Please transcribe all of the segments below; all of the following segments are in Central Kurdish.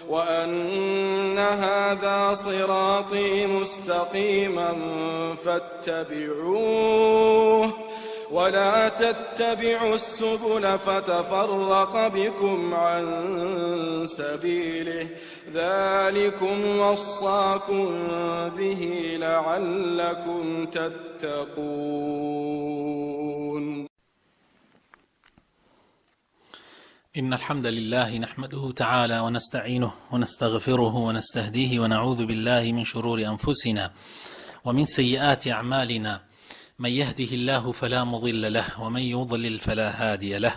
وأن هذا صراطي مستقيما فاتبعوه ولا تتبعوا السبل فتفرق بكم عن سبيله ذلكم وصاكم به لعلكم تتقون. إن الحمد لله نحمده تعالى ونستعينه ونستغفره ونستهديه ونعوذ بالله من شرور أنفسنا ومن سيئات أعمالنا، من يهده الله فلا مضل له ومن يضلل فلا هادي له،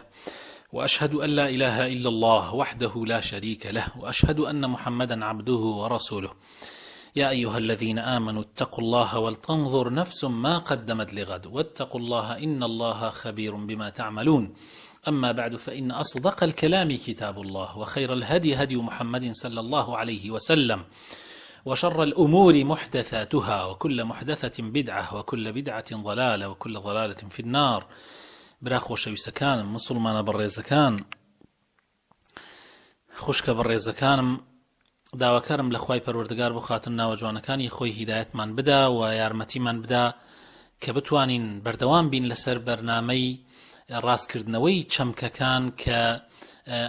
وأشهد أن لا إله إلا الله وحده لا شريك له، وأشهد أن محمدا عبده ورسوله. يا أيها الذين آمنوا اتقوا الله ولتنظر نفس ما قدمت لغد واتقوا الله إن الله خبير بما تعملون. أما بعد، فإن أصدق الكلام كتاب الله، وخير الهدي هدي محمد صلى الله عليه وسلم، وشر الأمور محدثاتها، وكل محدثة بدعة، وكل بدعة ضلالة، وكل ضلالة في النار. برا خۆشەویستەکانم مسلمانە بەڕێزەکان، خوشکە بەڕێزەکانم، داواکارم لە خوای پەروەردگار بۆ خاتر ناوە جوانەکانی خۆی هیدایەتمان بدا و یارمەتیمان بدا کە بتوانین بەردەوام بین لەسەر بەرنامەی ڕاستکردنەوەی چەمکەکان کە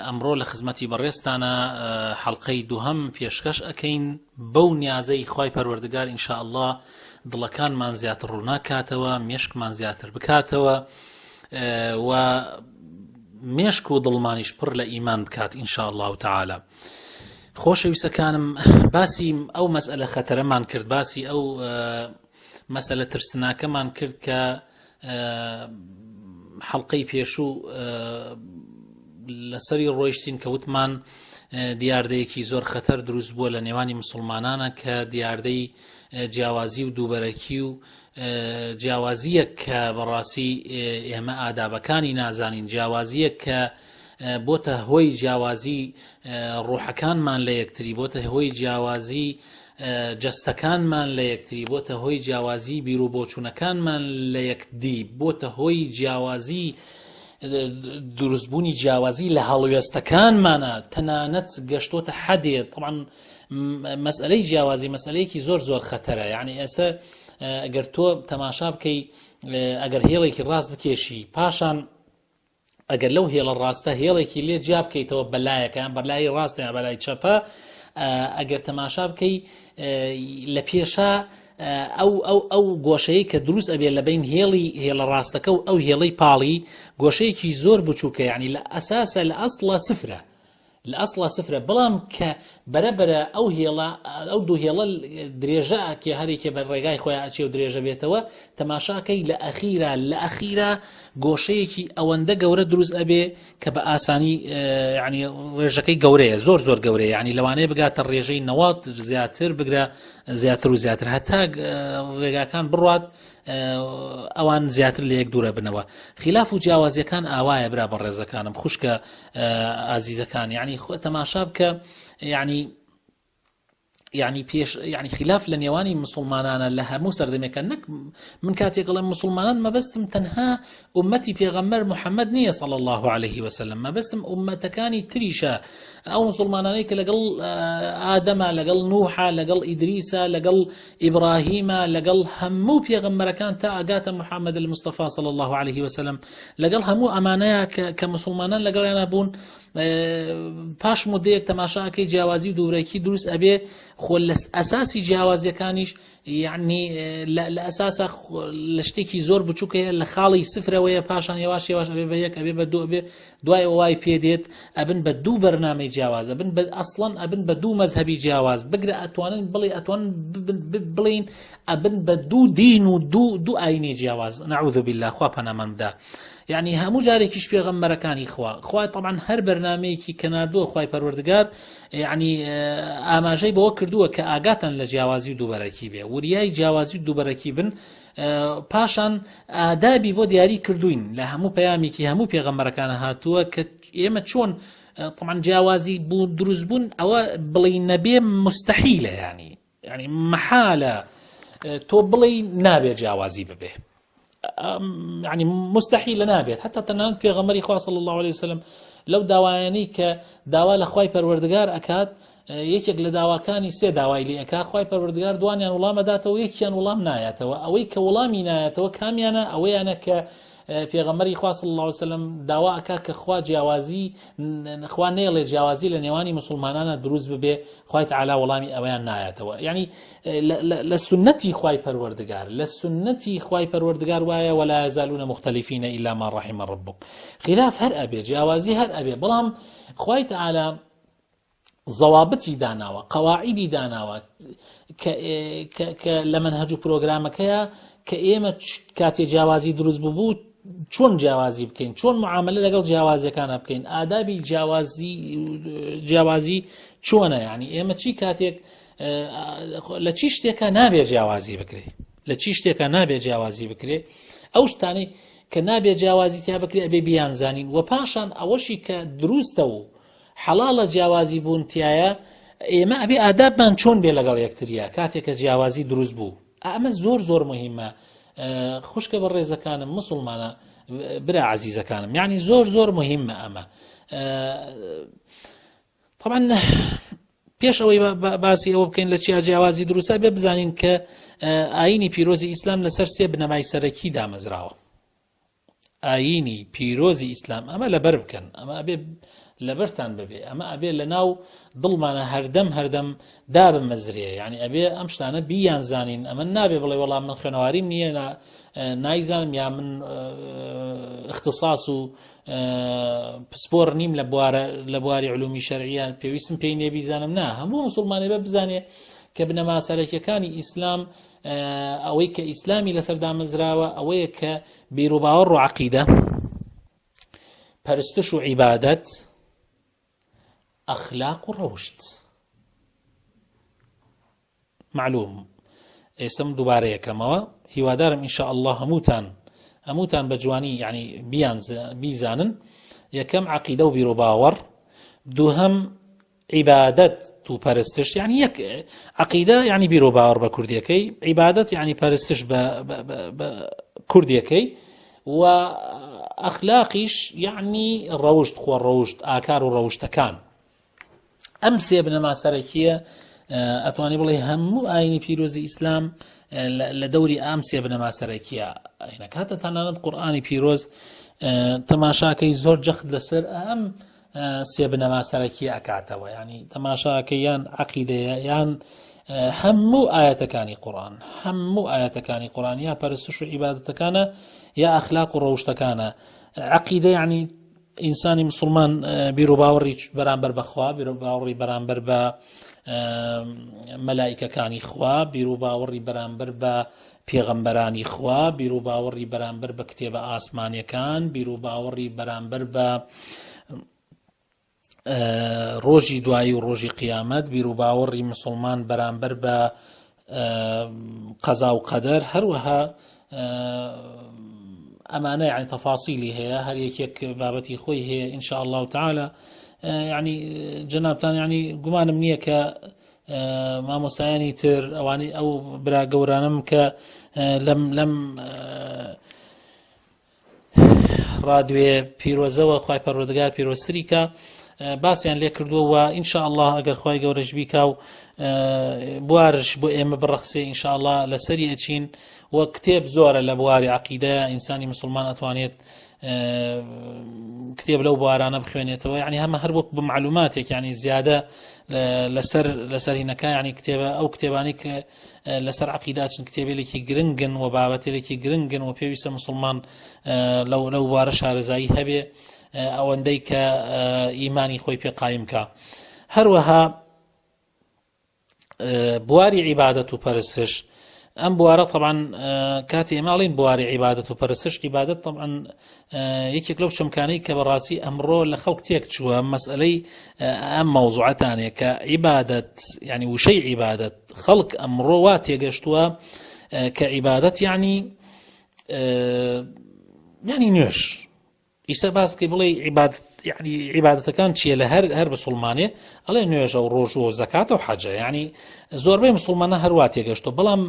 ئەمڕۆ لە خزمەتی بەڕێستانە حەڵقەی دووهەم پێشکەش ئەکەین بەو نیازەی خوای پەروەردگار ئینشاء الله دڵەکانمان زیاتر ڕووناکاتەوە، مێشکمان زیاتر بکاتەوە و مێشک و دڵمانیش پڕ لە ئیمان بکات ئینشاء الله تعالی. خۆشەویستەکانم، باسی ئەو مەسئلە خەتەرەمان کرد، باسی ئەو مەسئلە ترسناکەمان کرد کە حەڵقەی پێشوو لەسەری ڕۆیشتین کە وتمان دیاردەیەکی زۆر خەتەر دروست بووە لە نێوانی مسلمانانە کە دیاردەی جیاوازی و دووبەرەکی و جیاوازیە کە بەڕاستی ئێمە ئادابەکانی نازانین، جیاوازیە کە بۆتە هۆی جیاوازی ڕۆحەکانمان لە یەکتری، بۆتە هۆی جیاوازی جەستەکانمان لە یەکتری، بۆتە هۆی جیاوازی بیرروبۆچوونەکانمان لە یەکدی، بۆتە هۆی جیاوازی دروستبوونی جیاوازی لە هەڵوێستەکانمانە، تەنانەت گەشتۆتە حەدێت. طبعا مەسئلەی جیاوازی مەسئلەیەکی زۆر زۆر خەتەرە، یعنی ئێستا ئەگەر تۆ تەماشا بکەی، ئەگەر هێڵێکی ڕاست بکێشی، پاشان ئەگەر لەو هێڵە ڕاستە هێڵێکی لێ جیا بکەیتەوە بەلایەکە، یان بەلای ڕاستە یان بەلای چەپە، ئەگەر تەماشا بکەی لە پێشا ئەو گۆشەیە کە دروست ئەبێ لە بین هێڵە ڕاستەکە و ئەو هێڵەی پاڵی، گۆشەیەکی زۆر بچووکە، یعنی لە ئەساسە لە ئەسڵە سفرە، لە ئەسڵە سفرە، بەڵام کە بەرەبەرە ئەو هێڵە ئەو دوو هێڵە درێژە ئەکێ هەرێکێ بە ڕێگای خۆیان ئەچێ و درێژە بێتەوە، تەماشاکەی لە ئەخیرا گۆشەیەکی ئەوەندە گەورە دروست ئەبێ کە بە ئاسانی یعنی ڕێژەکەی گەورەیە، زۆر زۆر گەورەیە، یعنی لەوانەیە بگاتە ڕێژەی 90 زیاتر بگرە، زیاتر و زیاتر، هەتا ڕێگاکان بڕوات ئەوان زیاتر لە یەک دوورە بنەوە. خلاف و جیاوازیەکان ئاوایە برا بە ڕێزەکانم، خوشکە ئازیزەکان، یعنی تەماشا بکە، یعنی پێش یعنی خلاف لە نێوانی مسلمانانە لە هەموو سەردەمێکە. نەک من کاتێک لە مسلمانان مەبەستم تەنها ئومەتی پێغەمبەر محەممەد نییە صلی الله عليه وسلم، مەبەستم ئومەتەکانی تریشە، ئەو مسلمانانەی کە لەگەڵ ئادەمە، لەگەڵ نوحە، لەگەڵ ئیدریسە، لەگەڵ ئیبراهیمە، لەگەڵ هەموو پێغەمبەرەکان تا ئاگاتە محەممەد المستەفا صلی الله عليه وسلم، لەگەڵ هەموو ئەمانەیە کە مسلمانان لەگەڵیانە بوون. پاش مدەیەک تەماشاکەی جیاوازی و دوورێکی دروست ئەبێ، خۆ لە ئەساسی جیاوازیەکانیش یعنی لە ئەساسە لە شتێکی زۆر بچووکەیە، لە خاڵی سفرەوەیە، پاشان یەواش یەواش ئەبێ بە یەک، ئەبێ بە دوو، ئەبێ دوای وای پێدێت، ئەبن بە دوو بەرنامەی جیاواز، ئەبن بە ئەسڵەن ئەبن بە دوو مەزهەبی جیاواز بگرە، ئەتوانن بڵێ، ئەتوانن بڵین ئەبن بە دوو دین و دوو ئاینی جیاواز، نەعوذ بالله، خوا پەنامان بدە. یعنی هەموو جارێکیش پێغەمبەرەکانی خوا طبعا هەر بەرنامەیەکی کە ناردووە خوای پەروەردگار، یعنی ئاماژەی بەوە کردووە کە ئاگاتن لە جیاوازی و دووبەرەکی بێ، وریای جیاوازی و دووبەرەکی بن، پاشان ئادابی بۆ دیاری کردوین لە هەموو پەیامێکی هەموو پێغەمبەرەکانە هاتووە کە ئێمە چۆن طبعا جیاوازی بوو دروست بوون ئەوە بڵێ نەبێ مستحیلە، یعنی محالە تۆ بڵێ نابێ جیاوازی ببێ، يعني مستحيل نابێت. حتى تەنانەت پێغەمبەری خوا صلی الله عليه وسلم لەو داوایانەی کە داوا لە خوای پەروەردگار ئەکات یەکێک لە داواکانی سێ داوای لێ ئەکا خوای پەروەردگار دوانیان وڵامەداتەوە یەکیان وڵام نایەتەوە ئەوەی کە وڵامی نایەتەوە کامیانە ئەوەیانە کە پێغەمبەری خوا صلی الله علیه و سلم داوا ئەکا کە خوا جیاوازی خوا نێڵێ جیاوازی لە نێوانی مسلمانانە دروست ببێ خوای تعالی وڵامی ئەویان نایەتەوە یعنی لە سنەتی خوای پەروەردگار لە سنەتی خوای پەروەردگار وایە ولا يزالون مختلفين الا ما رحم ربك خلاف هەر ئەبێ جیاوازی هەر ئەبێ بەڵام خوای تعالی ضوابطی داناوە قواعدی داناوە کە لە منهج و پرۆگرامەکەیە کە ئێمە کاتێ جیاوازی دروست ببوو چۆن جیاوازی بکەین چۆن معاملە لەگەڵ جیاوازیەکانە بکەین ئادابی جیاوازی چۆنە یعنی ئێمە چی کاتێک لە چی شتێکە نابێ جیاوازی بکرێ لە چی شتێکە نابێ جیاوازی بکرێ ئەو شتانەی کە نابێ جیاوازی تیا بکرێ ئەبێ بیانزانین و پاشان ئەوەشی کە دروستە و حەڵاڵە جیاوازی بوون تایە ئێمە ئەبێ ئادابمان چۆن بێ لەگەڵ یەکتریە کاتێک کە جیاوازی دروست بوو ئەمە زۆر مهمە خوشکە بە ڕێزەکانم مسلمانە برا عزیزەکانم یعنی زۆر مهمە ئەمە طبعا پێش ئەوەی باسی ئەوە بکەین لە چیا جیاوازی دروستە بێ بزانین کە ئاینی پیرۆزی ئیسلام لەسەر سێ بنەمای سەرەکی دامەزراوە ئاینی پیرۆزی ئیسلام ئەمە لەبەر بکەن ئەمە ئەبێ لەبەرتان ببێ ئەمە ئەبێ لە ناو دڵمانە هەردەم دابمەزرێ یعنی ئەبێ ئەم شتانە بیانزانین ئەمە نابێ بڵێ وەڵام من خوێنەواریم نییە نایزانم یا من اختصاص و پسپۆر نیم لە بواری علومی شەرعیە پێویستم پێی نێ بیزانم نا هەموو مسلمانێ بە بزانێ کە بنەما سەرەکیەکانی ئیسلام ئەوەی کە ئیسلامی لەسەر دامەزراوە ئەوەیە کە بیرروباوەڕ و عەقیدە پەرستش و عیبادەت ئەخلاق و ڕەوشت معلوم ئێسم دووبارە یەکەمەوە هیوادارم ئینشاء الله هەمووتان بە جوانی یعنی بیزانن یەکەم عەقیدە و بیرروباوەڕ دووهەم عیبادەت و پەرستش یعنی یەک عەقیدە یعنی بیرروباوەڕ بە کوردیەکەی عیبادەت یعنی پەرستش بە کوردیەکەی و ئەخلاقیش یعنی ڕەوشت خۆ ڕەوشت ئاکار و ڕەوشتەکان ئەم سێ بنەما سەرەکیە ئەتوانی بڵێ هەموو ئاینی پیرۆزی ئیسلام لە دەوری ئام سێ بنەما سەرەکیە کاتە تەنانەت قورئانی پیرۆز تەماشاکەی زۆر جەخت لەسەر ئەم سێ بنەما سەرەکیە ئەکاتەوە یعنی تەماشاکەی یان عەقیدەیە یان هەموو ئاەتەکانی قورئان یا پەرستش و عیبادەتەکانە یا ئەخلاق و ڕەوشتەکانە عەقیدە یعنی ئینسانی مسلمان بیرروباوەڕی بەرامبەر بەخوا بیرروباوەڕی بەرامبەر بە مەلائیکەکانی خوا بیرروباوەڕی بەرامبەر بە پێغەمبەرانی خوا بیرروباوەڕی بەرامبەر بە کتێبە ئاسمانیەکان بیرروباوەڕی بەرامبەر بە ڕۆژی دوایی و ڕۆژی قیامەت بیرروباوەڕی مسلمان بەرامبەر بە قەزا و قەدەر هەروەها ئەمانە یعنی تەفاسیلی هەیە هەر یەکێک بابەتی خۆی هەیە ئینشاء الله تعالی یعنی جەنابتان یعنی گومانم نییە کە مامۆستایانی تر ئەوانی ئەو برا گەورانم کە لەم ڕادوێ پیرۆزەوە خوای پەروەردگار پیرۆزتری کە باسییان لێ کردووە و ئینشاء الله ئەگەر خوای گەورەش بیکا و بوارش بۆ ئێمە بڕەخسێ ئینشاء الله لەسەری ئەچین و کتێب زۆرە لە بواری عەقیدەیە ئینسانی مسلمان ئەتوانێت کتێب لەو بوارانە بخوێنێتەوە یعنی هەمە هەر وەک بمعلوماتێک یعنی زیادە لەسەر هینەکە یعنی کتێبە ئەو کتێبانی کە لەسەر عەقیداچن کتێبێکی گرنگن و بابەتێکی گرنگن و پێویستە مسلمان لەو بوارە شارەزایی هەبێ ئەوەندەی کە ئیمانی خۆی پێ قایم کە هەروەها بواری عیبادەت و پەرستش ئەم بوارە طبعا کاتی ئێماڵین بواری عیبادەت و پەرستش عیبادەت طبعا یەکێک لەو چەمکانەی کە بەڕاستی ئەمڕۆ لە خەڵک تێک چووە مەسئلەی ئەم مەوزوعەتانێ کە عیبادەت یعنی وشەی عیبادەت خەڵک ئەمڕۆ وا تێگەشتووە کە عیبادەت یعنی نوێژ ئیسا باس بکەی بڵێ یعنی عیبادەتەکان چیە لە هەر مسلمانێ ئەڵێ نوێژە و ڕۆژ و زەکاتە و حەجە یعنی زۆربەی مسلمانە هەروە تێگەشتۆ بەڵام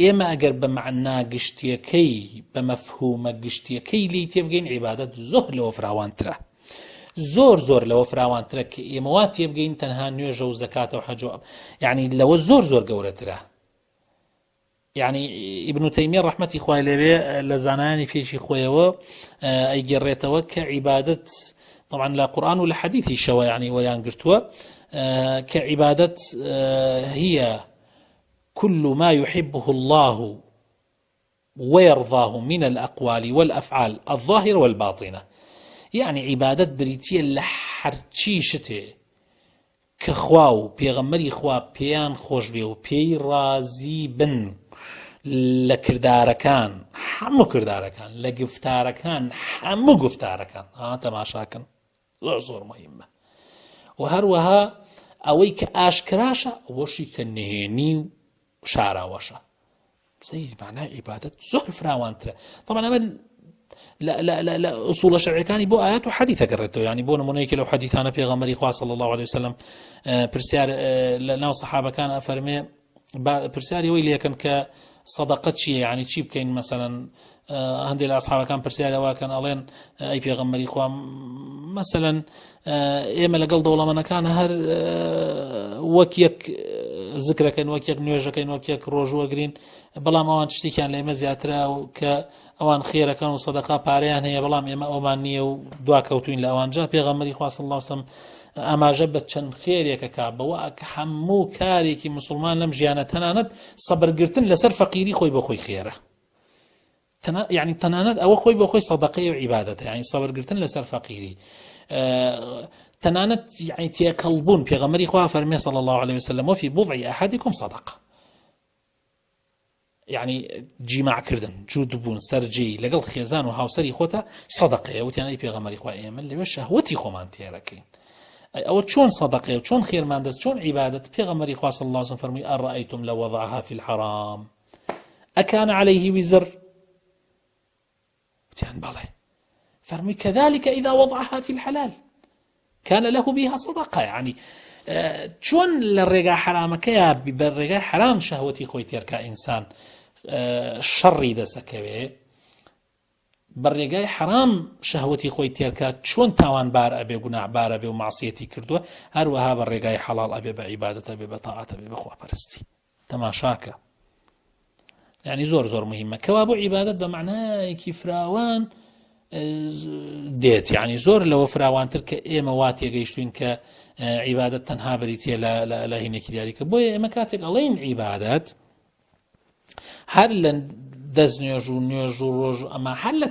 ئێمە ئەگەر بە مەعنا گشتیەکەی بە مەفهومە گشتیەکەی لی تێبگەین عیبادەت زۆر لەوە فراوانترە زۆر لەوە فراوانترە کە ئێمەوا تێبگەین تەنها نوێژە و زەکاتە و حەج و یعنی لەوە زۆر گەورەترە. يعني ابن تيمية رحمتي خوای لێبێ لە زانایانی پێشی خۆیەوە ئەیگەڕێتەوە کە عیبادەت طبعا لا قرآن ولا حديثي شوى يعني ولا قرتوا كعبادة هي كل ما يحبه الله ويرضاه من الأقوال والأفعال الظاهرة والباطنة. يعني عبادة بريتية لحرشي شتي كخواو بيغمري خوا بيان خوش بيو بي رازي بن لكرداركان حمو كرداركان لقفتاركان حمو قفتاركان تماشاكن زۆر مهمة. وهروها ئەوەی کە ئاشکراشە ئەوەشی کە نهێنی و شاراوەشە زي معناه عبادة زۆر فراوانترە. طبعا ئەمە لە ئوسوڵە شەرعیەکانی بۆ ئايات و حەدیثە گەڕێتەوە. يعني بۆ نمونەیەکی لەو حەدیثانە پێغەمبەری خوا صلی الله عليه وسلم پرسیار لە ناو سەحابەکان ئەفەرمێ پرسیاری وەی لێکن کە صدقة چییە، يعني چی بکەین مثلا هەندێک لە ئەسحابەکان پرسیارەوەکەن ئەڵێن ئەی پێغەمبەری خوا مثلا ئێمە لەگەڵ دەوڵەمەندەکانە هەر وەک یەک ذکرەکەین، وەک یەک نوێژەکەین، وەک یەک ڕۆژوەگرین، بەڵام ئەوان شتێکیان لە ئێمە زیاترا و کە ئەوان خێرەکەن و سەدەقا پارەیان هەیە، بەڵام ئێمە ئەومان نییە و دواکەوتوین لە ئەوانجا. پێغەمبەری خوا صلی الله علیه وسلم ئاماژە بە چەند خێرێکە کا بەوە کە هەموو کارێکی مسلمان لەم ژیانە تەنانەت سەبرگرتن لەسەر فەقیری خۆی بە خۆی خێرە. يعني تەنانەت ئەوە خۆی بە خۆی سەدەقەیە و عیبادەتە، يعني سەبرگرتن لەسەر فەقیری. تەنانەت يعني تێکەڵبوون. پێغەمبەری خوا فەرمێ صلی الله عليه وسلم وفي بضع أحدكم صدقة. يعني جیماع کردن، جود بوون، سەرجەی لەگەڵ خێزان و هاوسەری خۆتە سەدەقەیە. وتیان ئەی پێغەمبەری خوا ئێمە لەوێ شەهوەتی خۆمان تێرەکەین، ئەوە چۆن سەدەقەیە و چۆن خێرمان دەست، چۆن عیبادەت؟ پێغەمبەری خوا صلی الله عليه وسلم فەرمووی ئەڕەئەیتم لو وضعها في الحرام أكان عليه وزر؟ وتیان بەڵێ. فەرمووی كذلك إذا وضعها في الحلال كان له بها صدقة. يعني چۆن لە ڕێگا حرامەکەیە بە ڕێگای حرام شەهوەتی خۆی تێرکە ئینسان شەڕی دەسەکەوێ، بە ڕێگای حرام شەهوەتی خۆی تێرکات، چۆن تاوانبار ئەبێ، گوناحبار ئەبێ و معسیەتی کردووە، هەروەها بە ڕێگای حەڵاڵ ئەبێ، بە عیبادەت ئەبێ، بە تاعات ئەبێ، بە خواپەرستی. تەماشاکە. يعني زۆر مهمە. کەوا بۆ عیبادەت بە معنایەکی فراوان دێت، يعني زۆر لەوە فراوانتر کە ئێمە وا تێگەیشتوین کە عیبادەت تەنها بریتیە لە هینێکی دیاریکە. بۆیە ئێمە کاتێک ئەڵێین عیبادەت هەر لە دەست نوێژ و ڕۆژ ئەمە هەر لە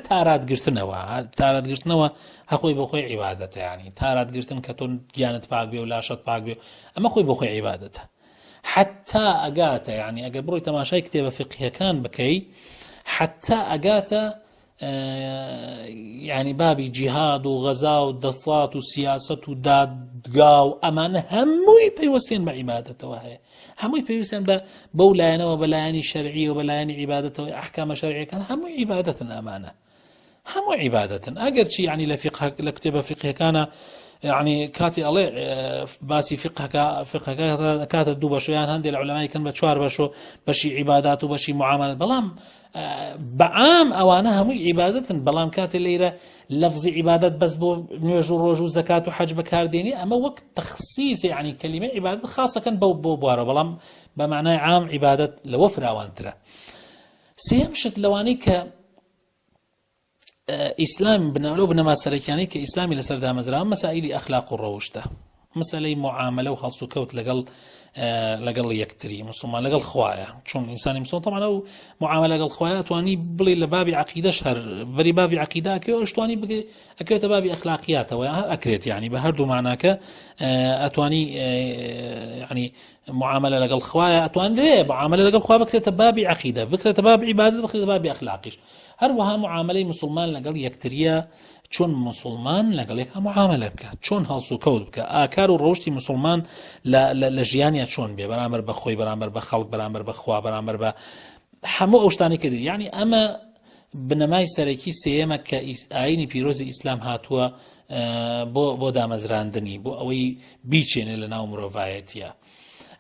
تاراتگرتنەوە هەخۆی بۆ خۆی عیبادەتە. يعني تاراتگرتن کە تۆ گیانت پاک بێ و لاشت پاک بێ، ئەمە خۆی بۆ خۆی عیبادەتە. حتى ئەگاتە، يعني ئەگەر بڕۆی تەماشای کتێبە فقهیەکان بکەی، حتى ئەگاتە يعني بابی جیهاد و غەزا و دەسەڵات و سیاسەت و دادگا و ئەمانە هەمووی پەیوەستیان بە عیبادەتەوە هەیە، هەمووی پێویستیان بەو لایەنەوە، بە لایەنی شەرعی و بە لایەنی عیبادەتەوە، ئەحکامە شەرعیەکان هەمووی عیبادەتن، ئەمانە هەمووی عیبادەتن. ئەگەرچی يعني لە کتێبە فقهیەکانە يعني كاتي الله باسي فقه كاتب دو بشو، يعني هندي العلماء كان بشوار بشو بشي عبادات وبشي معاملات، بلام بعام أوانها مو عبادة، بلام كاتي ليرة لفظ عبادات بس بو نيجو روجو زكاة وحج بكار ديني، أما وقت تخصيص يعني كلمة عبادة خاصة كان بو بوارو، بلام بمعنى عام عبادة لوفر أوانترا. سيمشت لواني ك ئیسلام بنەما سەرەکیانەی کە ئیسلامی لەسەر دامەزراوە مەسائیلی ئەخلاق و ڕەوشتە، مەسەلەی معاملە و هەڵس و کەوت لەگەڵ یەکتری مسلمان لەگەڵ خوایە. چون ئینسانی مسلمان طبعا ئەو معاملە لەگەڵ خوایە ئەتوانی بڵێ لە بابی عەقیدەش هەر بەری بابی عەقیدە ئەکەوێت، ئەتوانی ئەکەوێتە بابی ئەخلاقیاتەوە ئەکرێت، يعني بە هەردوو معناکە ئەتوانی يعني معاملە لەگەڵ خوایە، ئەتوانرێ معاملە لەگەڵ خوا بکرێتە بابی عەقیدە، بکرێتە بابی عیبادەت، بکرێتە بابی ئەخلاقیش. هەروەها معاملەی مسلمان لەگەڵ یەکتریە، چۆن مسلمان لەگەڵ یەکە معاملە بکات، چۆن هەڵس و کەوت بکات، ئاکار و ڕۆشتی مسلمان لە ژیانیا چۆن بێ، بەرامبەر بە خۆی، بەرامبەر بە خەڵک، بەرامبەر بە خوا، بەرامبەر بە هەموو ئەو شتانی کە دی. يعني ئەمە بنەمای سەرەکی سێیەمە کە ئاینی پیرۆزی ئیسلام هاتووە بۆ دامەزراندنی، بۆ ئەوەی بیچێنێ لە ناو مرۆڤایەتیە.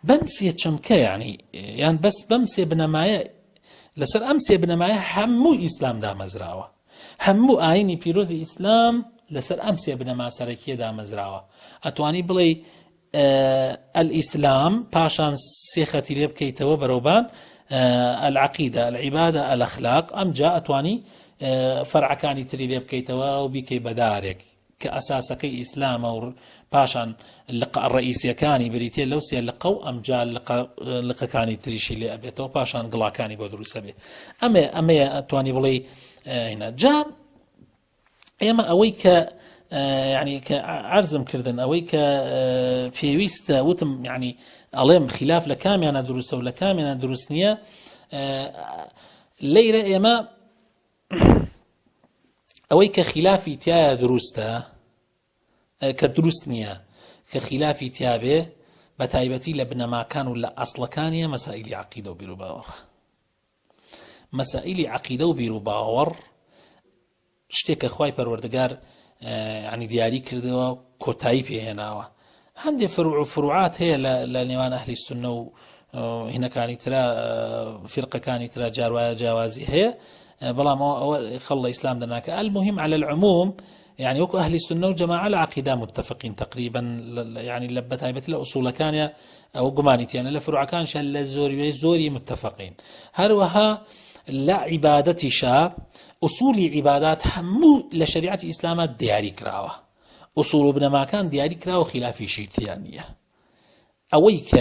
بەم سێ چەمکە، يعني یان بەس بەم سێ بنەمایە، لەسەر ئەم سێ بنەمایە هەموو ئیسلام دامەزراوە، هەموو ئاینی پیرۆزی ئیسلام لەسەر ئەم سێ بنەما سەرەکیە دامەزراوە. ئەتوانی بڵێ الئیسلام پاشان سێ خەتی لێ بکەیتەوە بەرەوبان العقیدە العیبادە الأخلاق ئەمجا ئەتوانی فەرعەکانی تری لێ بکەیتەوە و بیکەی بەدارێک کە ئەساسەکەی ئیسلامە و پاشان لقە ڕئیسیەکانی بریتێ لەو سێ لقە و ئەمجا لقەکانی تریشی لێ ئەبێتەوە پاشان گڵاکانی بۆ دروستە بێ. ئەمەیە ئەتوانی بڵێ هێنا جا ئێمە ئەوەی کە يعني كعرزم كردن أوي كبيويست وتم يعني عليهم خلاف لكام يعني دروس ولا كام يعني دروس نية ليرة إما أوي كخلافي تيا دروستا كدروس نية كخلافي تيابه بتايبتي لبنا ما كانوا لا أصل كانية مسائل عقيدة وبيروباور مسائل عقيدة وبيروباور شتێک کە خوای پەروەردگار يعني دیاری کردەوە کۆتایی پێهێناوە. هەندێک فروعات هەیە لە نێوان ئەهلی سونە و هینەکانی ترا فرقەکانی ترا جاروایە جیاوازی هەیە بەڵام ئەوە خەڵ لە ئیسلام دەناکە. المهم على العموم يعني وەکو ئەهلی سونە و جەماعە لە عەقیدا متفقین تقریبا يعني لە بەتایبەتی لە ئوسوڵەکانیە ئەوە گومانیتیانە لە فروعەکانیشە لە زۆری متفقین. هەروەها لا عبادتي شاب أصول عبادات همو لشريعة الإسلام دياري كراوة أصول ابن ما كان دياري كراوة خلافي شيطانية أويك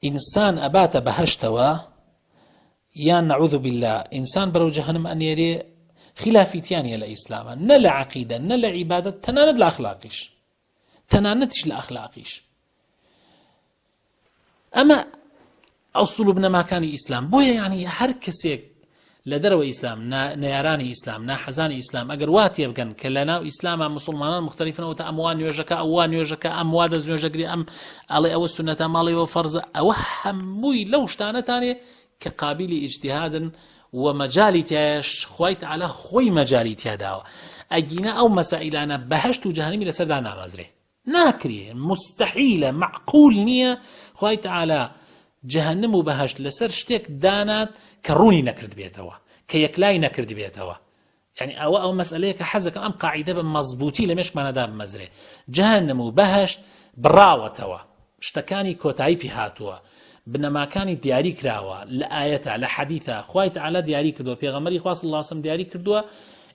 إنسان أبات بهشتوا يا نعوذ بالله إنسان برو جهنم أن يري خلافي تيانية لإسلام نلا عقيدة نلا عبادة تناند لأخلاقش تناندش لأخلاقش أما أصول ابن ما كان إسلام بويا يعني هر كسيك لدروا إسلام نيراني إسلام ناحزاني إسلام أجر واتي بكن كلنا إسلام مسلمان مختلفين أو تأموان يوجك أوان يوجك أمواد يوجك أم علي أو السنة مالي وفرز أو هموي لو شتانة تانية كقابل اجتهاد ومجالي تياش خويت على خوي مجالي تياداو أجينا أو مسائلنا بهشت جهنمي لسردانا مزري ناكري مستحيلة معقول نية خويت على جهنم و بەهشت لەسەر شتێک دانات کە ڕوونی نەکرد بێتەوە کە یەکلای نەکرد بێتەوە. يعني ئەو مەسئلەیە کە حەزەکەم ئەم قاعیدە بە مەزبوطی لە مێشکمانەدا بمەزرێ. جهنم و بەهشت بڕاوەتەوە شتەکانی کۆتایی پێ هاتووە بنەماکانی دیاری کراوە لە ئایەتە لە حەدیثە خوای تەعالا دیاری کردووە پێغەمبەری خوا صلی الله علیه و سلم دیاری کردووە.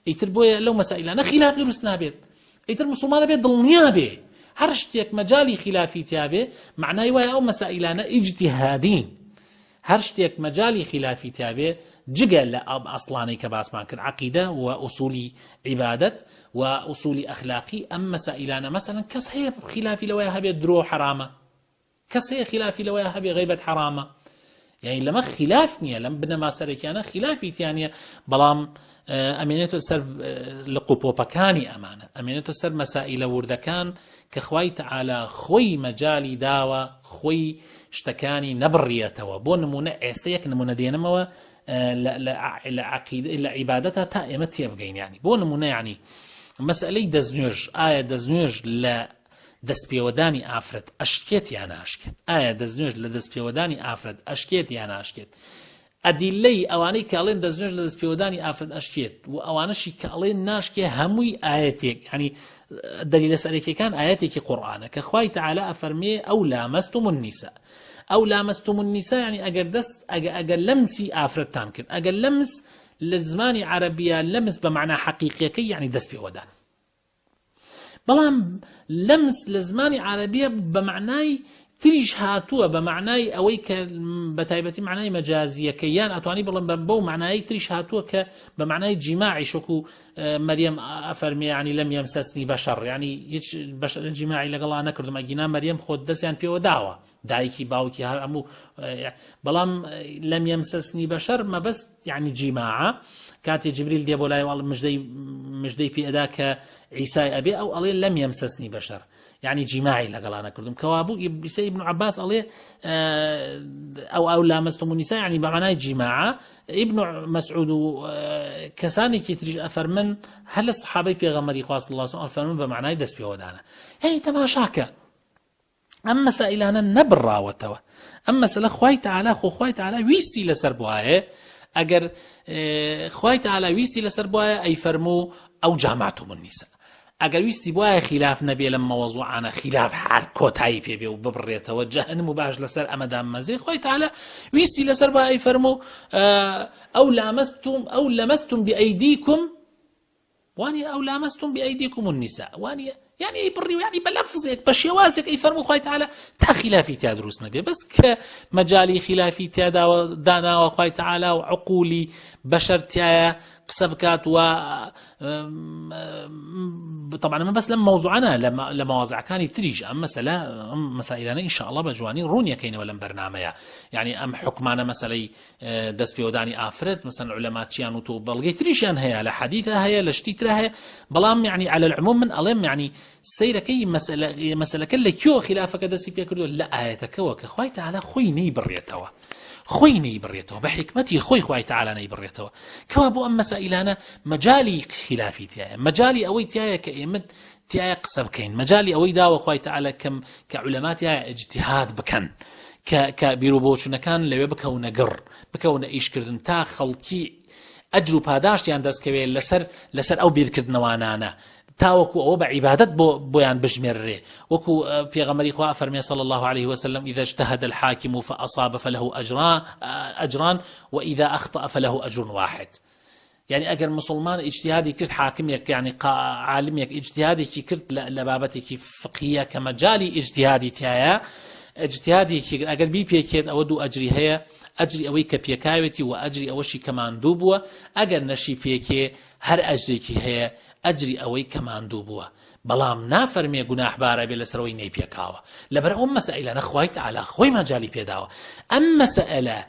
ئیتر بۆیە لەو مەسائلانە خلاف دروست نابێت. ئیتر مسلمانە بێت دڵنیا بێ هر شتێک مجالی خلافی تیابێ معنای وایە ئەو مەسائلانە ئیجتیهادین. هر شتێک مجالی خلافی تیابێ جگە لە ئەسڵانەی کە باسمان کرد عقیدە و ئوسولی عیبادەت و ئوسولی ئەخلاقی ئەم مەسائلانە مثلا کەس هەیە خلافی لەوەیە هەبێت درۆ حرامە کەس هەیە خلافی لەوەیە هەبێ غیبەت حرامە. يعني لما خلاف نییە لەم بنەما سەرەکیانە خلافی تیانە بەڵام ئەمێنێتە سەر لقوپۆپەکانی ئەمانە ئەمێنێتە سەر مەسائلە وردەکان کە خوای تەعالا خۆی مەجالی داوە خۆی شتەکانی نەبڕیەتەوە. بۆ نمونە ئێستا یەک نمونە دێنمەوە لە عەقیدە لە عیبادەتە تا ئێمە تێبگەین. يعني بۆ نمونە يعني مەسئلەی دەستنوێژ ئایا دەستنوێژ لە دەستپێوەدانی ئافرەت ئەشکێت یان ناشکێت؟ ئایا دەستنوێژ لە دەستپێوەدانی ئافرەت ئەشکێت یان ناشکێت؟ ئەدیلەی ئەوانەی کە ئەڵێن دەستنوێژ لە دەستپێوەدانی ئافرەت ئەشکێت و ئەوانەشی کە ئەڵێن ناشکێ هەمووی ئاەتێک يعني دەلیلە سەرەکیەکان ئاەتێکی قورئانە کە خوای تەعالا ئەفەرمێ ئەو لامەستم النیساء ئەو لامەستم النیساء يعني ئەگەر لەمسی ئافرەتتان کرد ئەگەر لەمس لە زمانی عەرەبیە لەمس بە معنای حەقیقیەکەی يعني دەستپێوەدان. بەڵام لەمس لە زمانی عەرەبیە بە معنای تریش هاتووە بە معنای ئەوەی کە بەتایبەتی معنای مەجازیەکە یان ئەتوانی بڵێن بەو معنایی تریش هاتووە کە بە معنای جیماعی شوکو مەریەم ئەفەرمێ يعني لەم یەمسەسنی بەشەڕ يعني هیچ بەشەر جیماعی لەگەڵا نەکردم ئەگینا مەریەم خۆت دەستیان پێوە داوە دایکی باوکی هەر هەموو بەڵام لەم یەمسەسنی بەشەر مەبەست يعني جیماعە. کاتی جبریل دێ بۆ لای وەڵ مژدەی پێ ئەدا کە عیسای ئەبێ ئەو ئەڵێ لەم یەمسەسنی بەشەر يعني جماعي لقلا نكردم كوابو يسي ابن عباس عليه أو لامستم النساء يعني بمعنى جماعة. ابن مسعود كساني كيتريج أفرمن هل الصحابي بيغمري قاص الله سبحانه أفرمن بمعنى دس بيودانا هي تماشاكا. أما سائلانا نبرا وتوا أما سلا خوي تعالى خوي تعالى ويستي لسربواه أجر خوي تعالى ويستي لسربواه أي فرمو أو جامعتم النساء ئەگەر ویستی وایە خلاف نەبێ لەم مەوەزوعانە خلاف هەر کۆتایی پێبێ و ببڕێتەوە جەهەنم و باش لەسەر ئەمەدام مەزەی خۆی تەعالە ویستی لەسەر با ئەی فەرموو ئەو لەمەستم بئەیدیکم وانە ئەو لامەستم بئەیدیکم النساء وانە يعني بري يعني بلفظك بشيوازك اي فرمو خوي تعالى تا خلافي تيا دروس نبي بس كمجالي خلافي تيا دانا وخوي تعالى وعقولي بشر تيا قسبكات و طبعا ما بس لما موضوعنا لما مواضع كان تريج ام مسائلنا ان شاء الله بجواني رونيا كاينه ولا برنامجها يعني ام حكمنا مثلا دس بيوداني افرد مثلا علماء تشيان وتو بلغي تريشان هي على حديثها هي لشتيترها بلام يعني على العموم من الم يعني سيركي مساله كل كيو خلافك دسي بيكردو لا ايتك خوي تعالى خويني بريتوا خوي نيبريته بحكمتي خوي تعالى نيبريته كوابو أم مسائلنا مجالي خلافي تيايا مجالي أوي تيايا كإيمت تيايا قصب كين مجالي أوي داوة خوي تعالى كم كعلماء تيايا اجتهاد بكن كبيروبوش نكان لو بكون قر بكون إيش كردن تا خلقي أجرو باداش ياندس كوي لسر أو بيركرد نوانانا تاوكو أو بعبادت بويان بجمره وكو بيغمري خوا فرمي صلى الله عليه وسلم إذا اجتهد الحاكم فأصاب فله أجران وإذا أخطأ فله أجر واحد يعني أجر مسلمان اجتهادي كرت حاكمك يعني عالمك اجتهادي كرت لبابتك فقهية كمجالي اجتهادي تايا اجتهادي أجر بي بيكيد أودو أجري هي أجري أوي كبيكاوتي وأجري أوشي كمان دوبوا أجر نشي بيكي هر أجريكي هي ئەجری ئەوەی کەماندوو بووە بەڵام نافەرمێ گوناح بارە بێ لەسەرەوەی نەیپێکاوە لەبەر ئەو مەسائلە خوای تەعالا خۆی مەجالی پێداوە ئەم مەسائلە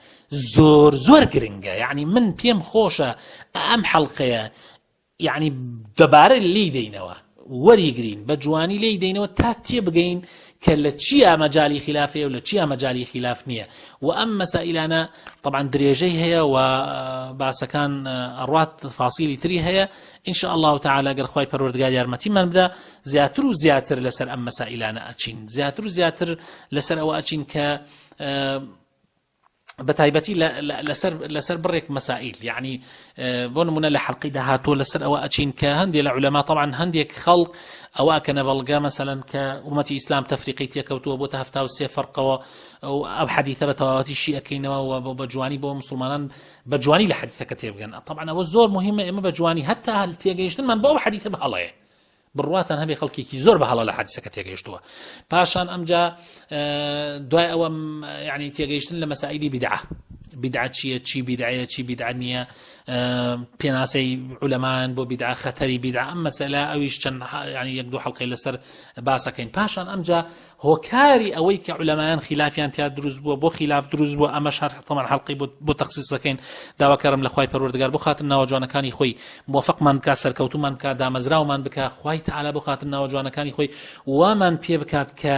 زۆر گرنگە یعنی من پێم خۆشە ئەم حەڵقەیە یعنی دەبارە لێی دەینەوە وەریگرین بە جوانی لێی دەینەوە تا تێبگەین کە لە چیا مەجالی خلافێ و لە چیا مەجالی خلاف نییە و ئەم مەسائلانە طبعا درێژەی هەیە و باسەکان ئەڕوات فاسیلی تری هەیە إن شاء الله تعالى قال خوي پروردگار یارمەتیمان بدا زیاتر و زیاتر لەسەر ئەم مەسائلانە ئەچین زیاتر و زیاتر لەسەر ئەوە ئەچین کە بتايبتي لسر بريك مسائل يعني بون من لحلقي دهاتو لسر أو أشين كهندي العلماء طبعا هندي خلق أو كان بلقى مثلا كأمة إسلام تفريقية كوتو أبو تهفتا والسيف فرقة أو حديثة بتواتي شيء كينوا وبجواني بو مسلمان بجواني لحديثة كتير طبعا أو الزور مهمة إما بجواني حتى هل تيجيش من بو حديثة بهالله بڕواتان هەبێ خەڵکێکی زۆر بەهەڵە لە حەدیسەکە تێگەیشتووە پاشان ئەمجا دوای ئەوەم یعنی تێگەیشتن لە مەسائیلی بدعە چییە چی بدعەیە چی بدعە نییە پێناسەی عولەمان بۆ بدعە خەتەری بدعە ئەم مەسەلە ئەویش چەند یعنی یەک دوو حەڵقەی لەسەر باسەکەین پاشان ئەمجا هۆکاری ئەوەی کە عولەمایان خلافیان تیا دروست بووە بۆ خلاف دروست بووە ئەمەش هەر تەمان حەڵقەی بۆ تەخسیس دەکەین داواکەرم لە خوای پەروەردگار بۆ خاتر ناوەجوانەکانی خۆی موفقمان بکات سەرکەوتومان بکات دامەزراومان بکات خوای تەعالا بۆ خاتر ناوەجوانەکانی خۆی وامان پێ بکات کە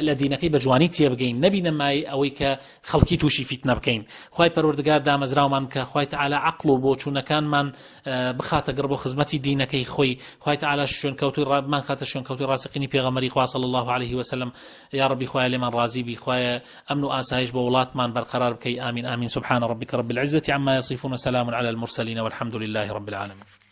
لە دینەکەی بە جوانی تێبگەین نەبینە مای ئەوەی کە خەڵکی تووشی فیتنە بکەین خوای پەروەردگار دامەزراومان بکات خوای تەعالا عەقڵ و بۆچوونەکانمان بخاتە گەڕ بۆ خزمەتی دینەکەی خۆی خوای تەعالا شوێنکەوتوی ڕابمان خاتە شوێنکەوتوی ڕاستەقینی پێغەمبەری خوا صلی الله عليه وسلم يا ربي خويا لمن رازي بي خويا أمن وآسايش بولات من برقرار بكي آمين آمين سبحان ربك رب العزة عما يصفون وسلام على المرسلين والحمد لله رب العالمين